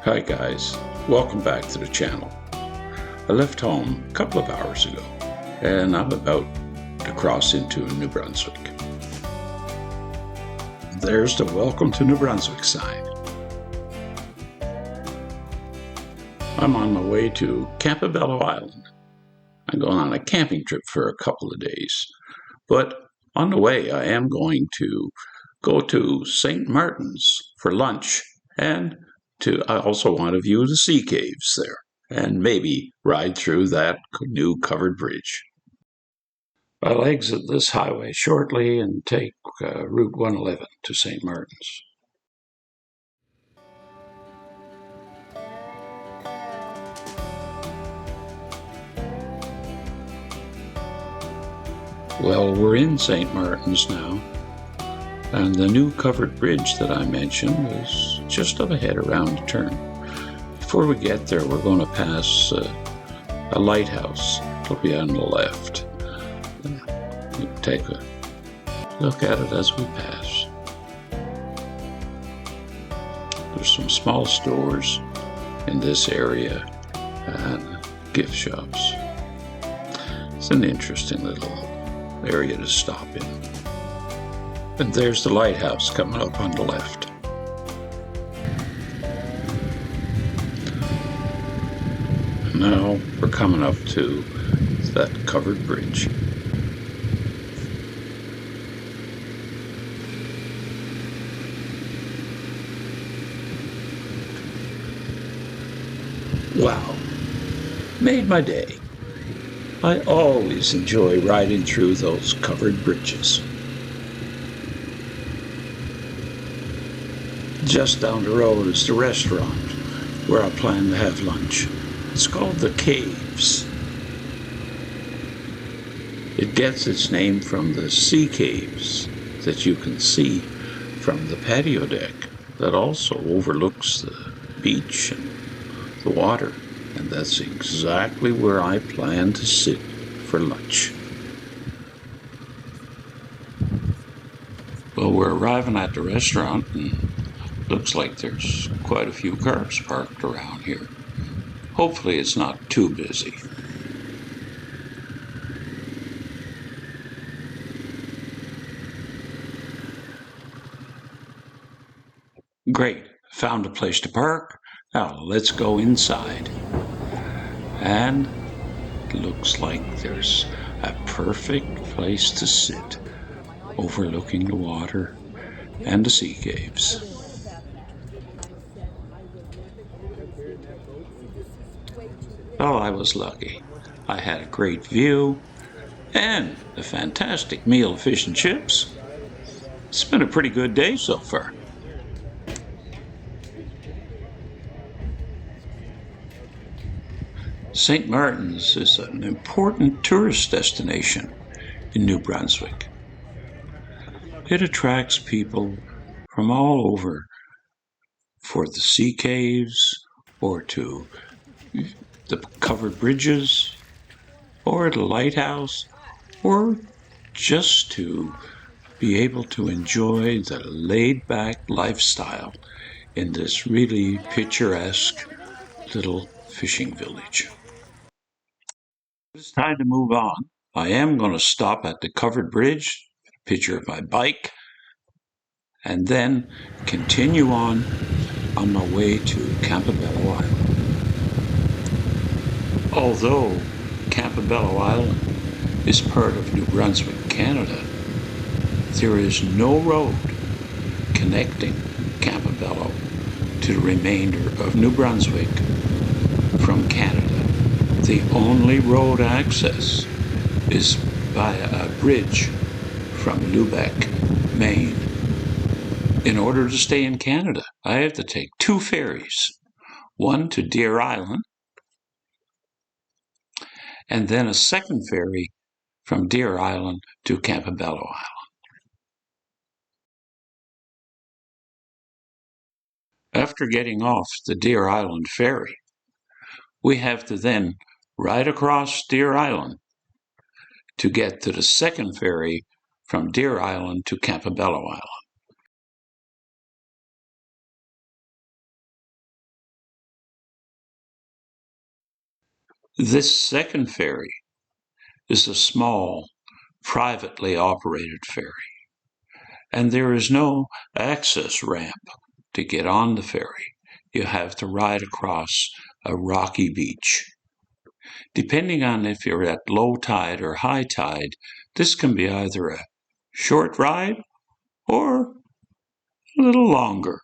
Hi guys, welcome back to the channel. I left home a couple of hours ago and I'm about to cross into New Brunswick. There's the Welcome to New Brunswick sign. I'm on my way to Campobello Island. I'm going on a camping trip for a couple of days, but on the way I am going to go to St. Martin's for lunch, and I also want to view the sea caves there and maybe ride through that new covered bridge. I'll exit this highway shortly and take Route 111 to St. Martin's. Well, we're in St. Martin's now, and the new covered bridge that I mentioned is just up ahead around the turn. Before we get there, we're going to pass a lighthouse. It'll be on the left. You can take a look at it as we pass. There's some small stores in this area and gift shops. It's an interesting little area to stop in. And there's the lighthouse coming up on the left. Now we're coming up to that covered bridge. Wow, made my day. I always enjoy riding through those covered bridges. Just down the road is the restaurant where I plan to have lunch. It's called the Caves. It gets its name from the sea caves that you can see from the patio deck that also overlooks the beach and the water, and that's exactly where I plan to sit for lunch. Well, we're arriving at the restaurant and looks like there's quite a few cars parked around here. Hopefully it's not too busy. Great, found a place to park. Now let's go inside. And it looks like there's a perfect place to sit, overlooking the water and the sea caves. Oh, I was lucky. I had a great view and a fantastic meal of fish and chips. It's been a pretty good day so far. St. Martin's is an important tourist destination in New Brunswick. It attracts people from all over for the sea caves, or to the covered bridges, or the lighthouse, or just to be able to enjoy the laid-back lifestyle in this really picturesque little fishing village. It's time to move on. I am going to stop at the covered bridge, picture of my bike, and then continue on my way to Campobello Island. Although Campobello Island is part of New Brunswick, Canada, there is no road connecting Campobello to the remainder of New Brunswick from Canada. The only road access is via a bridge from Lubec, Maine. In order to stay in Canada, I have to take two ferries, one to Deer Island, and then a second ferry from Deer Island to Campobello Island. After getting off the Deer Island ferry, we have to then ride across Deer Island to get to the second ferry from Deer Island to Campobello Island. This second ferry is a small, privately operated ferry, and there is no access ramp to get on the ferry. You have to ride across a rocky beach. Depending on if you're at low tide or high tide, this can be either a short ride or a little longer.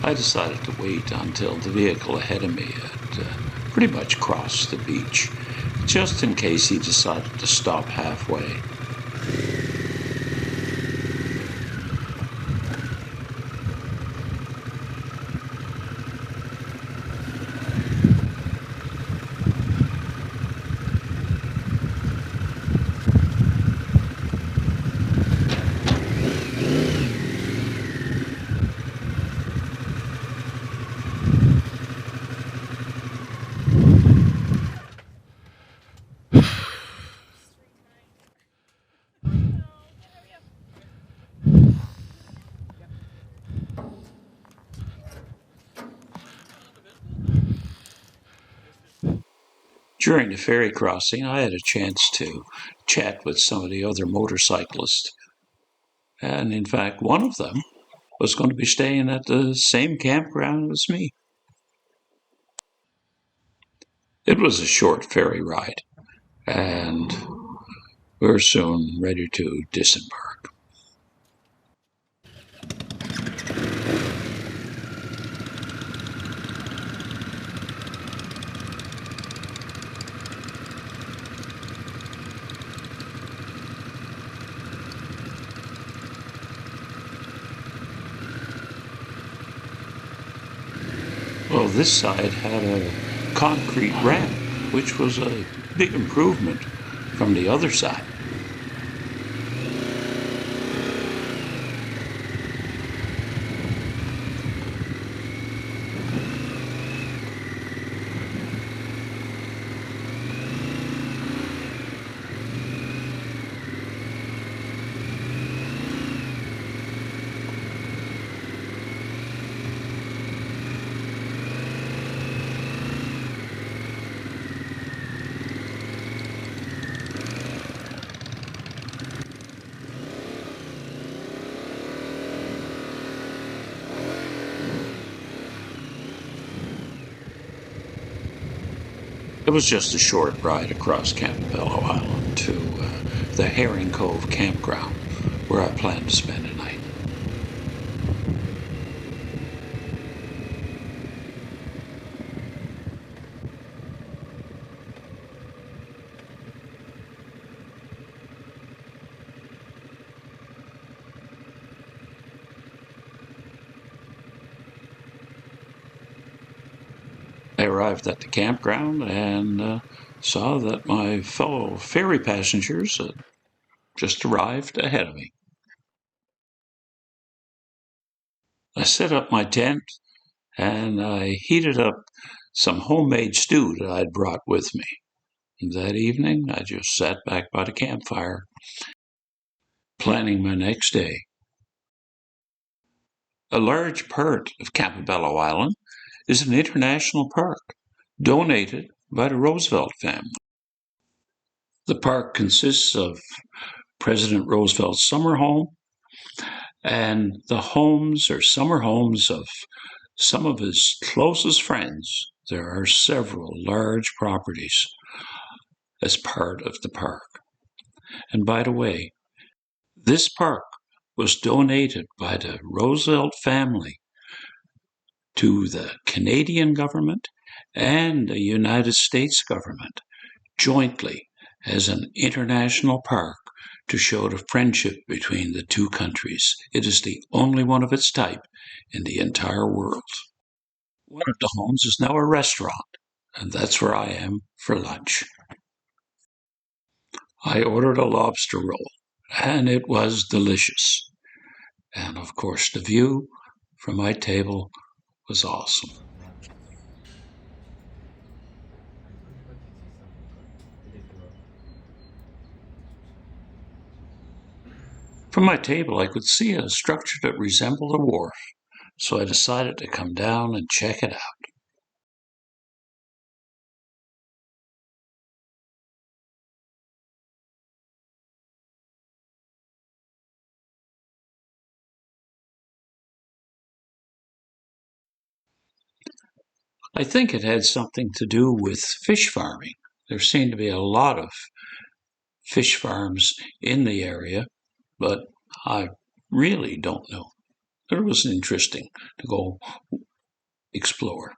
I decided to wait until the vehicle ahead of me had pretty much crossed the beach, just in case he decided to stop halfway. During the ferry crossing, I had a chance to chat with some of the other motorcyclists. And in fact, one of them was going to be staying at the same campground as me. It was a short ferry ride, and we were soon ready to disembark. Well, this side had a concrete ramp, which was a big improvement from the other side. It was just a short ride across Campobello Island to the Cove Campground, where I planned to spend a night. I arrived at the campground and saw that my fellow ferry passengers had just arrived ahead of me. I set up my tent and I heated up some homemade stew that I'd brought with me. That evening, I just sat back by the campfire, planning my next day. A large part of Campobello Island is an international park donated by the Roosevelt family. The park consists of President Roosevelt's summer home and the homes or summer homes of some of his closest friends. There are several large properties as part of the park. And by the way, this park was donated by the Roosevelt family to the Canadian government and the United States government jointly as an international park to show the friendship between the two countries. It is the only one of its type in the entire world. One of the homes is now a restaurant, and that's where I am for lunch. I ordered a lobster roll, and it was delicious. And of course, the view from my table was awesome. From my table, I could see a structure that resembled a wharf, so I decided to come down and check it out. I think it had something to do with fish farming. There seemed to be a lot of fish farms in the area, but I really don't know. It was interesting to go explore.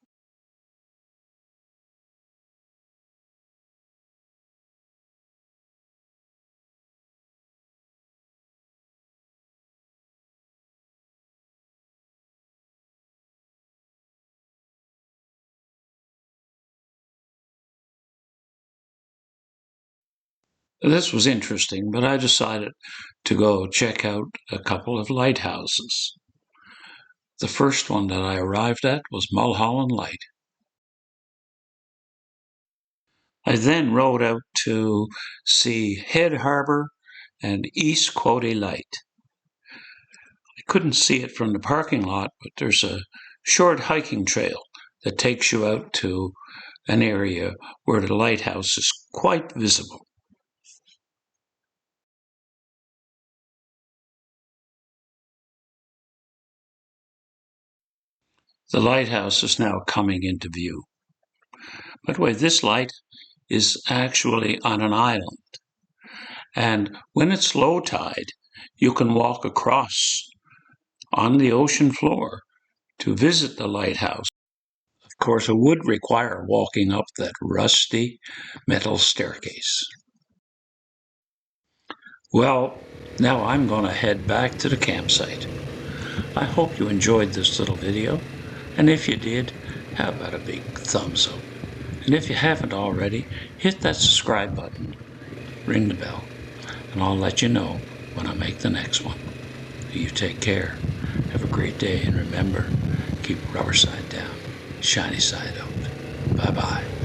This was interesting, but I decided to go check out a couple of lighthouses. The first one that I arrived at was Mulholland Light. I then rode out to see Head Harbor and East Quoddy Light. I couldn't see it from the parking lot, but there's a short hiking trail that takes you out to an area where the lighthouse is quite visible. The lighthouse is now coming into view. By the way, this light is actually on an island, and when it's low tide, you can walk across on the ocean floor to visit the lighthouse. Of course, it would require walking up that rusty metal staircase. Well, now I'm going to head back to the campsite. I hope you enjoyed this little video, and if you did, how about a big thumbs up? And if you haven't already, hit that subscribe button, ring the bell, and I'll let you know when I make the next one. You take care, have a great day, and remember, keep rubber side down, shiny side out. Bye-bye.